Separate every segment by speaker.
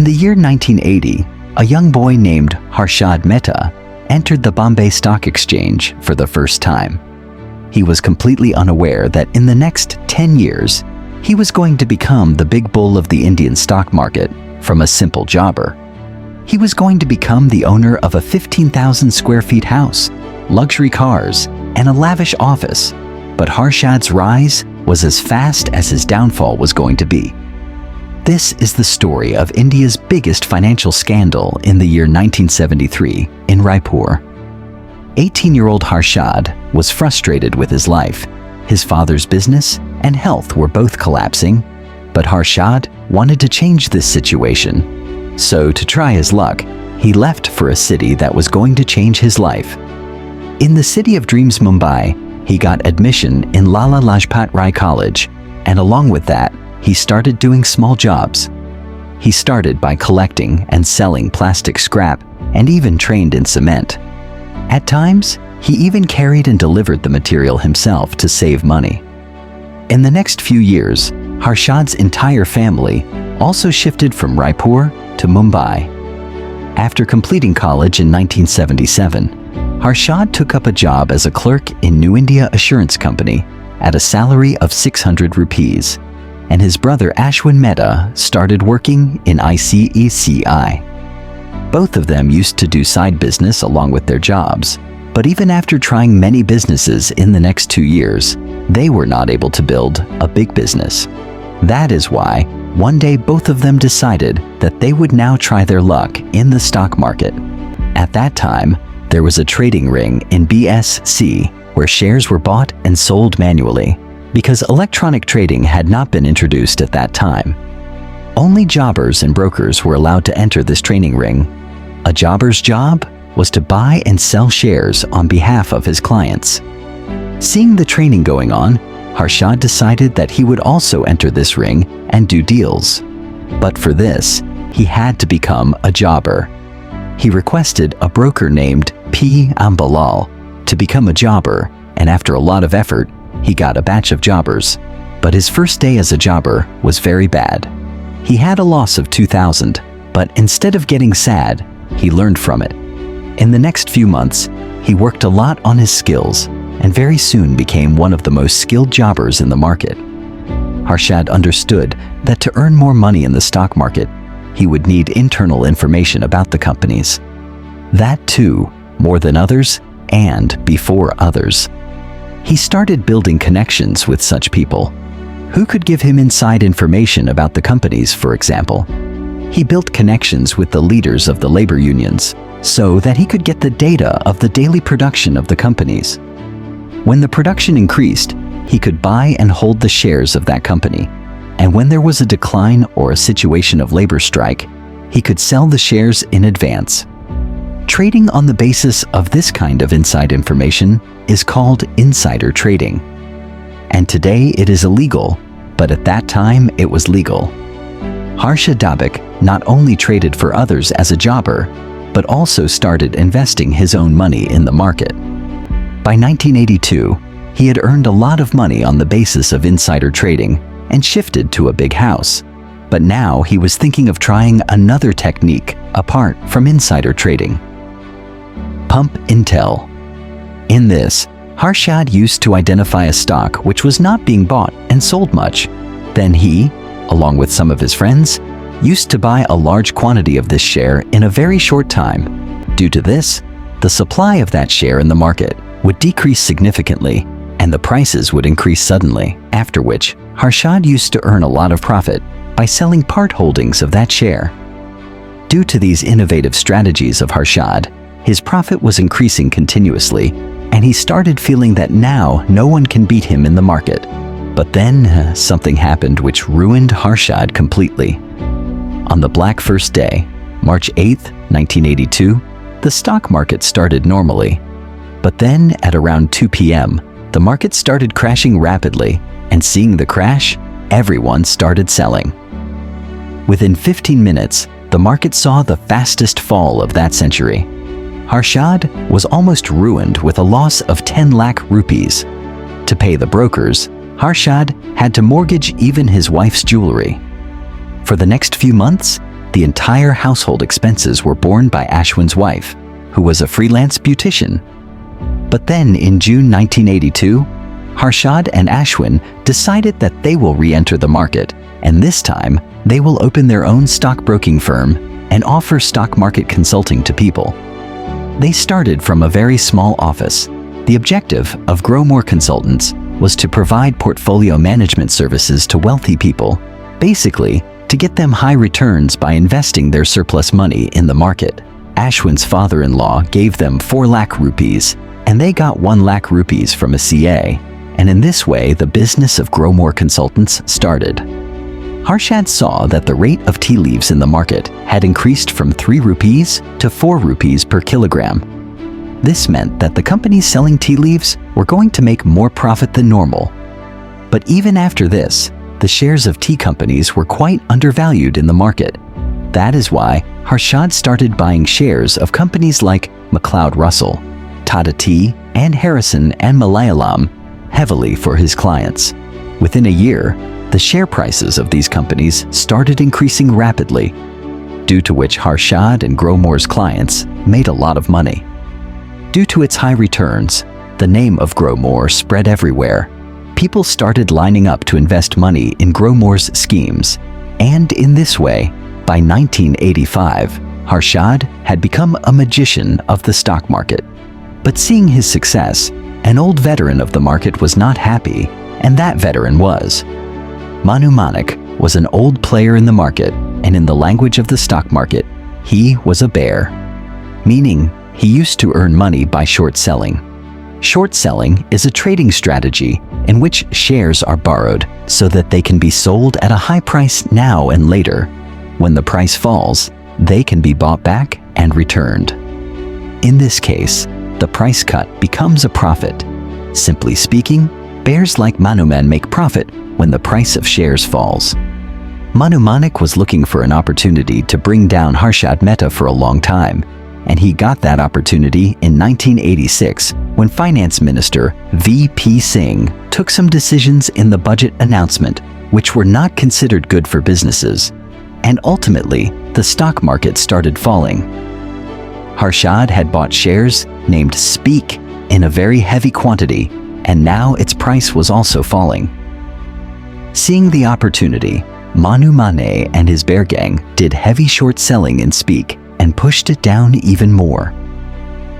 Speaker 1: In the year 1980, a young boy named Harshad Mehta entered the Bombay Stock Exchange for the first time. He was completely unaware that in the next 10 years, he was going to become the big bull of the Indian stock market from a simple jobber. He was going to become the owner of a 15,000 square feet house, luxury cars, and a lavish office. But Harshad's rise was as fast as his downfall was going to be. This is the story of India's biggest financial scandal in the year 1973 in Raipur. 18-year-old Harshad was frustrated with his life. His father's business and health were both collapsing, but Harshad wanted to change this situation. So to try his luck, he left for a city that was going to change his life. In the City of Dreams, Mumbai, he got admission in Lala Lajpat Rai College, and along with that, he started doing small jobs. He started by collecting and selling plastic scrap and even trained in cement. At times, he even carried and delivered the material himself to save money. In the next few years, Harshad's entire family also shifted from Raipur to Mumbai. After completing college in 1977, Harshad took up a job as a clerk in New India Assurance Company at a salary of 600 rupees, and his brother Ashwin Mehta started working in ICECI. Both of them used to do side business along with their jobs, but even after trying many businesses in the next 2 years, they were not able to build a big business. That is why, one day both of them decided that they would now try their luck in the stock market. At that time, there was a trading ring in BSC where shares were bought and sold manually, because electronic trading had not been introduced at that time. Only jobbers and brokers were allowed to enter this trading ring. A jobber's job was to buy and sell shares on behalf of his clients. Seeing the trading going on, Harshad decided that he would also enter this ring and do deals. But for this, he had to become a jobber. He requested a broker named P. Ambalal to become a jobber, and after a lot of effort, he got a batch of jobbers. But his first day as a jobber was very bad. He had a loss of 2,000, but instead of getting sad, he learned from it. In the next few months, he worked a lot on his skills and very soon became one of the most skilled jobbers in the market. Harshad understood that to earn more money in the stock market, he would need internal information about the companies. That too, more than others and before others. He started building connections with such people. Who could give him inside information about the companies, for example? He built connections with the leaders of the labor unions so that he could get the data of the daily production of the companies. When the production increased, he could buy and hold the shares of that company. And when there was a decline or a situation of labor strike, he could sell the shares in advance. Trading on the basis of this kind of inside information is called insider trading. And today it is illegal, but at that time it was legal. Harshad not only traded for others as a jobber, but also started investing his own money in the market. By 1982, he had earned a lot of money on the basis of insider trading and shifted to a big house. But now he was thinking of trying another technique apart from insider trading. Pump Intel. In this, Harshad used to identify a stock which was not being bought and sold much. Then he, along with some of his friends, used to buy a large quantity of this share in a very short time. Due to this, the supply of that share in the market would decrease significantly and the prices would increase suddenly, after which Harshad used to earn a lot of profit by selling part holdings of that share. Due to these innovative strategies of Harshad, his profit was increasing continuously, and he started feeling that now no one can beat him in the market. But then something happened which ruined Harshad completely. On the Black First Day, March 8, 1982, the stock market started normally. But then at around 2 p.m., the market started crashing rapidly, and seeing the crash, everyone started selling. Within 15 minutes, the market saw the fastest fall of that century. Harshad was almost ruined with a loss of 10 lakh rupees. To pay the brokers, Harshad had to mortgage even his wife's jewelry. For the next few months, The entire household expenses were borne by Ashwin's wife, who was a freelance beautician. But then in June 1982, Harshad and Ashwin decided that they will re-enter the market, and this time they will open their own stockbroking firm and offer stock market consulting to people. They started from a very small office. The objective of 𝐸𝐻 Consultants was to provide portfolio management services to wealthy people, basically to get them high returns by investing their surplus money in the market. Ashwin's father-in-law gave them 4 lakh rupees, and they got 1 lakh rupees from a CA, and in this way the business of 𝐸𝐻 Consultants started. Harshad saw that the rate of tea leaves in the market had increased from 3 rupees to 4 rupees per kilogram. This meant that the companies selling tea leaves were going to make more profit than normal. But even after this, the shares of tea companies were quite undervalued in the market. That is why Harshad started buying shares of companies like McLeod Russell, Tata Tea, and Harrison and Malayalam heavily for his clients. Within a year, the share prices of these companies started increasing rapidly, due to which Harshad and 𝐸𝐻's clients made a lot of money. Due to its high returns, the name of 𝐸𝐻 spread everywhere. People started lining up to invest money in 𝐸𝐻's schemes, and in this way, by 1985, Harshad had become a magician of the stock market. But seeing his success, an old veteran of the market was not happy, and that veteran was Manu Manek. Was an old player in the market, and in the language of the stock market, he was a bear, meaning he used to earn money by short selling. Short selling is a trading strategy in which shares are borrowed so that they can be sold at a high price now and later. When the price falls, they can be bought back and returned. In this case, the price cut becomes a profit. Simply speaking, bears like Manuman make profit when the price of shares falls. Manu Manek was looking for an opportunity to bring down Harshad Mehta for a long time, and he got that opportunity in 1986 when Finance Minister V.P. Singh took some decisions in the budget announcement which were not considered good for businesses, and ultimately the stock market started falling. Harshad had bought shares named 𝐶𝐵𝐸 in a very heavy quantity, and now its price was also falling. Seeing the opportunity, Manu Manek and his bear gang did heavy short selling in 𝐶𝐵𝐸 and pushed it down even more.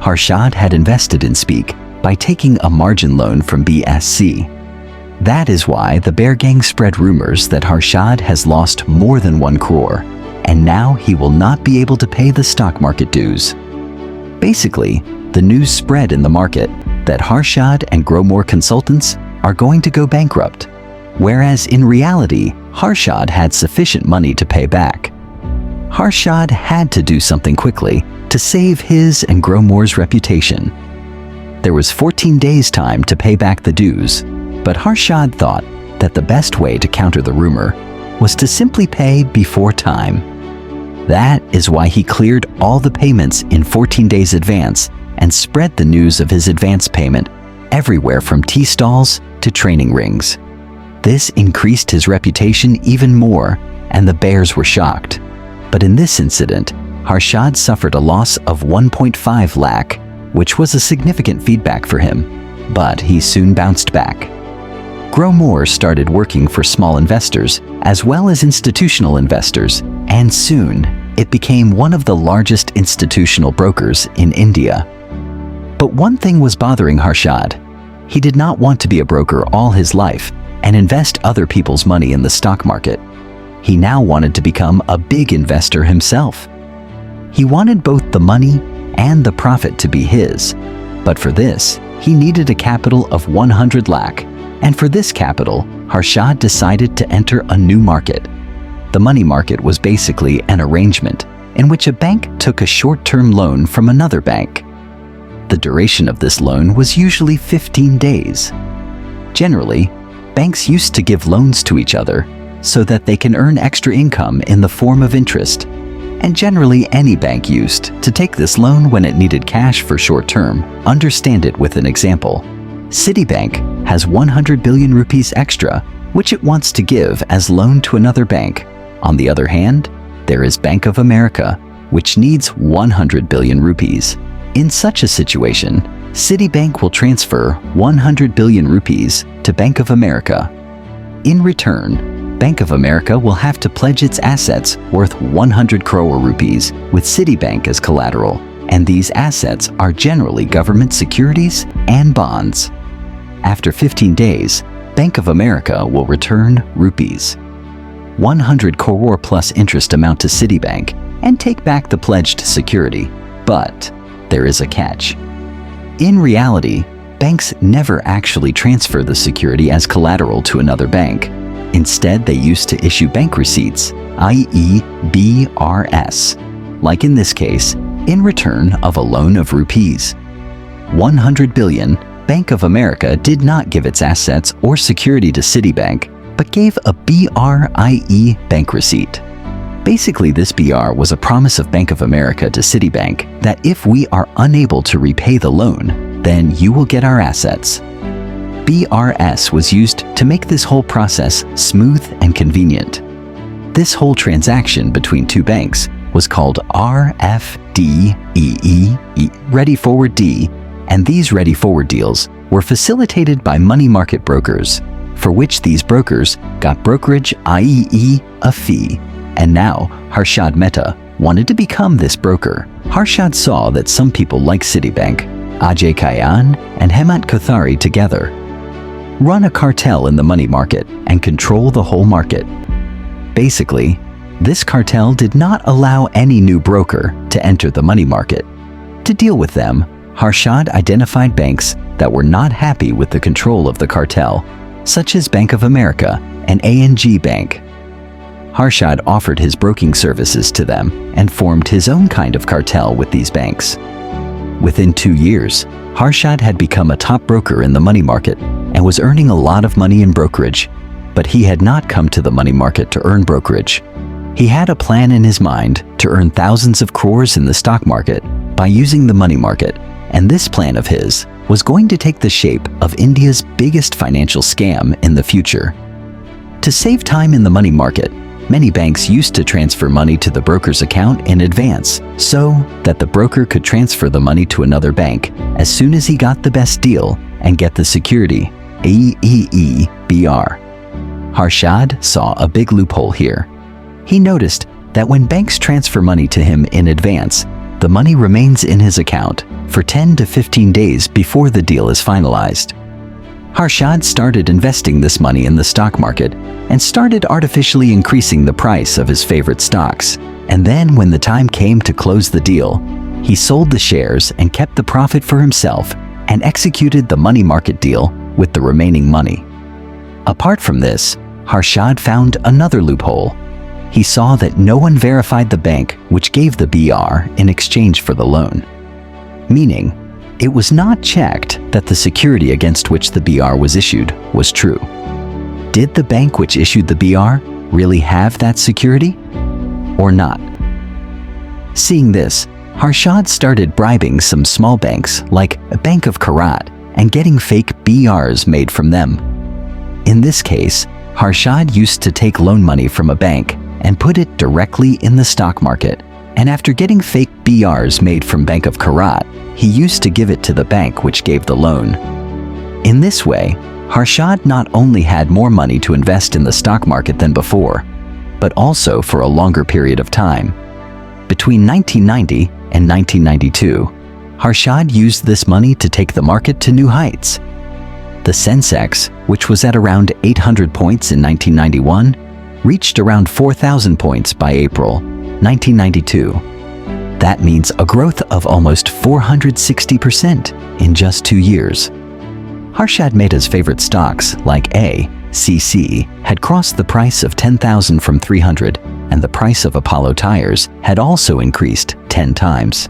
Speaker 1: Harshad had invested in 𝐶𝐵𝐸 by taking a margin loan from BSC. That is why the bear gang spread rumors that Harshad has lost more than 1 crore, and now he will not be able to pay the stock market dues. Basically, the news spread in the market that Harshad and 𝐸𝐻 Consultants are going to go bankrupt, whereas in reality, Harshad had sufficient money to pay back. Harshad had to do something quickly to save his and 𝐸𝐻's reputation. There was 14 days' time to pay back the dues, but Harshad thought that the best way to counter the rumor was to simply pay before time. That is why he cleared all the payments in 14 days advance and spread the news of his advance payment everywhere from tea stalls to training rings. This increased his reputation even more, and the bears were shocked. But in this incident, Harshad suffered a loss of 1.5 lakh, which was a significant feedback for him, but he soon bounced back. 𝐸𝐻 started working for small investors as well as institutional investors, and soon it became one of the largest institutional brokers in India. But one thing was bothering Harshad. He did not want to be a broker all his life and invest other people's money in the stock market. He now wanted to become a big investor himself. He wanted both the money and the profit to be his, but for this, he needed a capital of 100 lakh, and for this capital, Harshad decided to enter a new market. The money market was basically an arrangement in which a bank took a short-term loan from another bank. The duration of this loan was usually 15 days. Generally, banks used to give loans to each other so that they can earn extra income in the form of interest, and generally any bank used to take this loan when it needed cash for short term. Understand it with an example. Citibank has 100 billion rupees extra, which it wants to give as loan to another bank. On the other hand, there is Bank of America, which needs 100 billion rupees. In such a situation, Citibank will transfer 100 billion rupees to Bank of America. In return, Bank of America will have to pledge its assets worth 100 crore rupees with Citibank as collateral, and these assets are generally government securities and bonds. After 15 days, Bank of America will return rupees 100 crore plus interest amount to Citibank and take back the pledged security. But there is a catch. In reality, banks never actually transfer the security as collateral to another bank. Instead, they used to issue bank receipts, i.e. BRS, like in this case, in return of a loan of rupees 100 billion. Bank of America did not give its assets or security to Citibank, but gave a BRIE bank receipt. Basically, this BR was a promise of Bank of America to Citibank that if we are unable to repay the loan, then you will get our assets. BRS was used to make this whole process smooth and convenient. This whole transaction between two banks was called RFDEE, Ready Forward D, and these ready forward deals were facilitated by money market brokers, for which these brokers got brokerage, i.e. a fee. And now, Harshad Mehta wanted to become this broker. Harshad saw that some people like Citibank, Ajay Kayan, and Hemant Kothari together run a cartel in the money market and control the whole market. Basically, this cartel did not allow any new broker to enter the money market. To deal with them, Harshad identified banks that were not happy with the control of the cartel, such as Bank of America and ANG Bank. Harshad offered his broking services to them and formed his own kind of cartel with these banks. Within 2 years, Harshad had become a top broker in the money market and was earning a lot of money in brokerage, but he had not come to the money market to earn brokerage. He had a plan in his mind to earn thousands of crores in the stock market by using the money market, and this plan of his was going to take the shape of India's biggest financial scam in the future. To save time in the money market, many banks used to transfer money to the broker's account in advance so that the broker could transfer the money to another bank as soon as he got the best deal and get the security, BR. Harshad saw a big loophole here. He noticed that when banks transfer money to him in advance, the money remains in his account for 10 to 15 days before the deal is finalized. Harshad started investing this money in the stock market and started artificially increasing the price of his favorite stocks. And then when the time came to close the deal, he sold the shares and kept the profit for himself and executed the money market deal with the remaining money. Apart from this, Harshad found another loophole. He saw that no one verified the bank which gave the BR in exchange for the loan. Meaning, it was not checked that the security against which the BR was issued was true. Did the bank which issued the BR really have that security? Or not? Seeing this, Harshad started bribing some small banks like Bank of 𝐸𝐴 and getting fake BRs made from them. In this case, Harshad used to take loan money from a bank and put it directly in the stock market, and after getting fake BRs made from Bank of 𝐸𝐴, he used to give it to the bank which gave the loan. In this way, Harshad not only had more money to invest in the stock market than before, but also for a longer period of time. Between 1990 and 1992, Harshad used this money to take the market to new heights. The Sensex, which was at around 800 points in 1991, reached around 4,000 points by April 1992. That means a growth of almost 460% in just 2 years. Harshad Mehta's favorite stocks, like ACC, had crossed the price of 10,000 from 300, and the price of Apollo tires had also increased 10 times.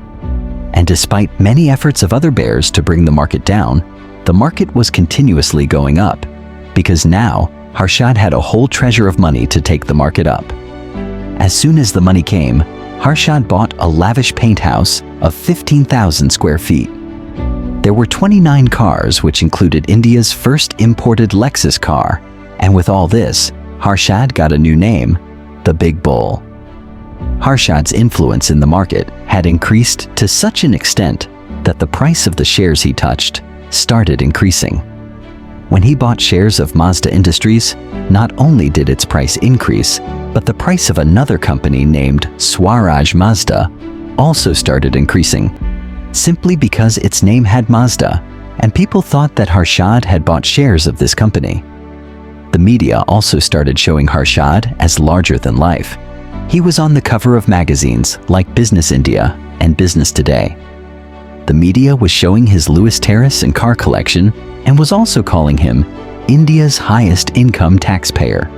Speaker 1: And despite many efforts of other bears to bring the market down, the market was continuously going up, because now Harshad had a whole treasure of money to take the market up. As soon as the money came, Harshad bought a lavish paint house of 15,000 square feet. There were 29 cars, which included India's first imported Lexus car, and with all this, Harshad got a new name, the Big Bull. Harshad's influence in the market had increased to such an extent that the price of the shares he touched started increasing. When he bought shares of Mazda Industries, not only did its price increase, but the price of another company named Swaraj Mazda also started increasing, simply because its name had Mazda, and people thought that Harshad had bought shares of this company. The media also started showing Harshad as larger than life. He was on the cover of magazines like Business India and Business Today. The media was showing his Lewis Terrace and car collection and was also calling him India's highest income taxpayer.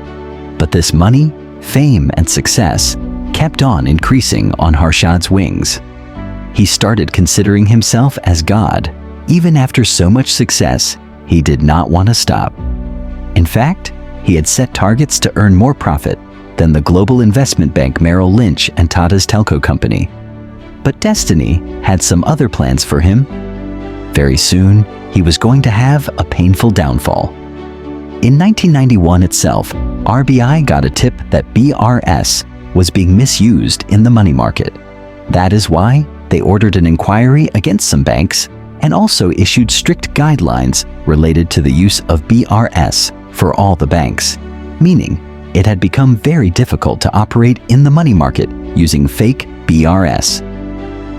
Speaker 1: But this money, fame, and success kept on increasing on Harshad's wings. He started considering himself as God. Even after so much success, he did not want to stop. In fact, he had set targets to earn more profit than the global investment bank Merrill Lynch and Tata's telco company. But destiny had some other plans for him. Very soon, he was going to have a painful downfall. In 1991 itself, RBI got a tip that BRS was being misused in the money market. That is why they ordered an inquiry against some banks and also issued strict guidelines related to the use of BRS for all the banks, meaning it had become very difficult to operate in the money market using fake BRS.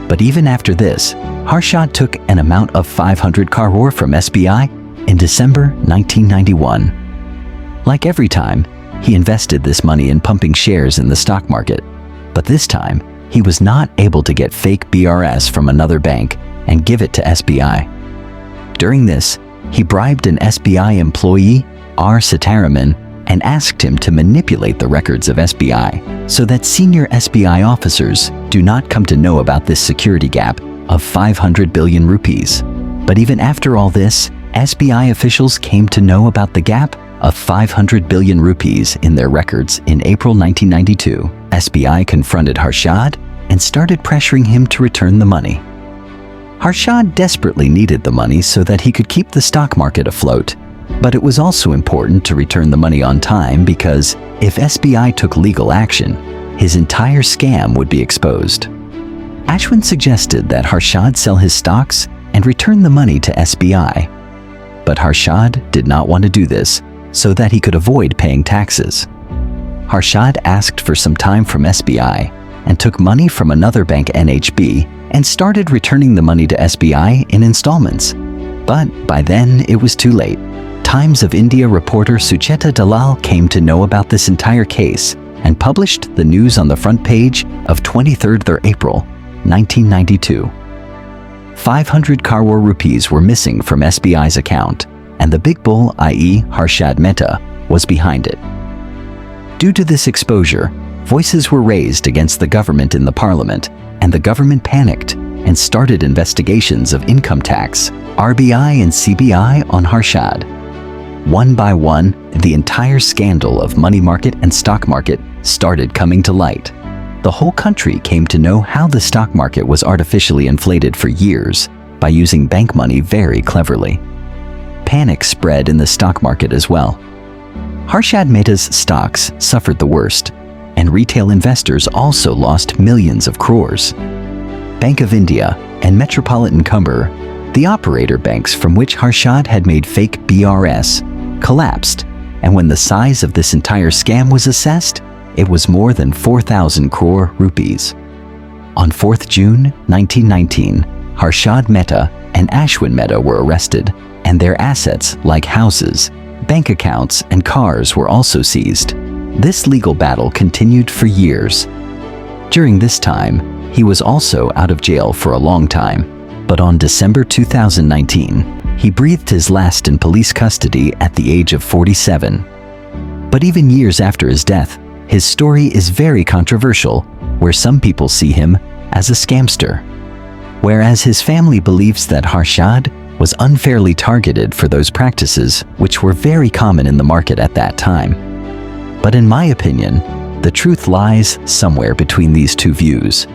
Speaker 1: But even after this, Harshad took an amount of 500 crore from SBI in December 1991. Like every time, he invested this money in pumping shares in the stock market. But this time, he was not able to get fake BRS from another bank and give it to SBI. During this, he bribed an SBI employee, R. Sitaraman, and asked him to manipulate the records of SBI so that senior SBI officers do not come to know about this security gap of 500 billion rupees. But even after all this, SBI officials came to know about the gap of 500 billion rupees in their records in April 1992. SBI confronted Harshad and started pressuring him to return the money. Harshad desperately needed the money so that he could keep the stock market afloat. But it was also important to return the money on time because if SBI took legal action, his entire scam would be exposed. Ashwin suggested that Harshad sell his stocks and return the money to SBI. But Harshad did not want to do this so that he could avoid paying taxes. Harshad asked for some time from SBI and took money from another bank, NHB, and started returning the money to SBI in installments. But by then, it was too late. Times of India reporter Sucheta Dalal came to know about this entire case and published the news on the front page of 23rd April, 1992. 500 crore rupees were missing from SBI's account, and the big bull, i.e. Harshad Mehta, was behind it. Due to this exposure, voices were raised against the government in the parliament, and the government panicked and started investigations of income tax, RBI and CBI on Harshad. One by one, the entire scandal of money market and stock market started coming to light. The whole country came to know how the stock market was artificially inflated for years by using bank money very cleverly. Panic spread in the stock market as well. Harshad Mehta's stocks suffered the worst, and retail investors also lost millions of crores. Bank of India and Metropolitan Cumber, the operator banks from which Harshad had made fake BRS, collapsed, and when the size of this entire scam was assessed, it was more than 4,000 crore rupees. On 4th June 1919, Harshad Mehta and Ashwin Mehta were arrested, and their assets like houses, bank accounts, and cars were also seized. This legal battle continued for years. During this time, he was also out of jail for a long time, but on December 2019, he breathed his last in police custody at the age of 47. But even years after his death, his story is very controversial, where some people see him as a scamster, whereas his family believes that Harshad was unfairly targeted for those practices which were very common in the market at that time. But in my opinion, the truth lies somewhere between these two views.